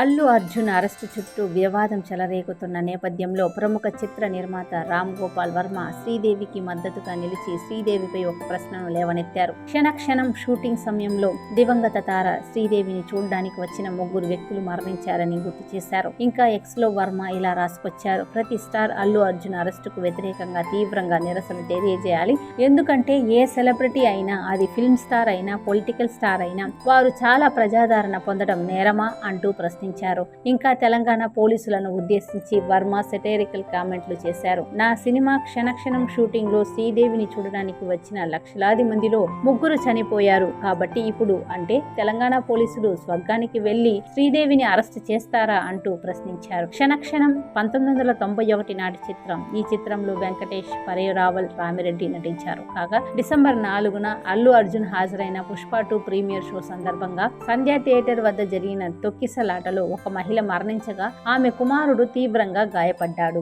Allu Arjun arrest చుట్టూ వివాదం చెలరేగుతున్న నేపథ్యంలో ప్రముఖ చిత్ర నిర్మాత రామ్ గోపాల్ వర్మ శ్రీదేవికి మద్దతుగా నిలిచి శ్రీదేవిపై ఒక ప్రశ్నను లేవనెత్తారు. క్షణక్షణం షూటింగ్ సమయంలో దివంగత తార శ్రీదేవిని చూడడానికి వచ్చిన 3 వ్యక్తులు మరణించారని గుర్తు చేశారు. ఇంకా ఎక్స్ లో వర్మ ఇలా రాసుకొచ్చారు. ప్రతి స్టార్ అల్లు అర్జున్ అరెస్టుకు వ్యతిరేకంగా తీవ్రంగా నిరసన తెలియజేయాలి. ఎందుకంటే ఏ సెలబ్రిటీ అయినా, అది ఫిల్మ్ స్టార్ అయినా, పొలిటికల్ స్టార్ అయినా, వారు చాలా ప్రజాదరణ పొందడం నేరమా అంటూ ప్రశ్నించారు. ఇంకా తెలంగాణ పోలీసులను ఉద్దేశించి వర్మ సెటైరికల్ కామెంట్లు చేశారు. నా సినిమా క్షణక్షణం షూటింగ్ లో శ్రీదేవిని చూడడానికి వచ్చిన లక్షలాది మందిలో 3 చనిపోయారు. కాబట్టి ఇప్పుడు అంటే తెలంగాణ పోలీసులు స్వర్గానికి వెళ్లి శ్రీదేవిని అరెస్ట్ చేస్తారా అంటూ ప్రశ్నించారు. క్షణక్షణం 1991 నాటి చిత్రం. ఈ చిత్రంలో వెంకటేష్, పరే రావల్, రామిరెడ్డి నటించారు. కాగా డిసెంబర్ 4న అల్లు అర్జున్ హాజరైన పుష్ప 2 ప్రీమియర్ షో సందర్భంగా సంధ్య థియేటర్ వద్ద జరిగిన తొక్కిసలాటలో ఒక మహిళ మరణించగా ఆమె కుమారుడు తీవ్రంగా గాయపడ్డాడు.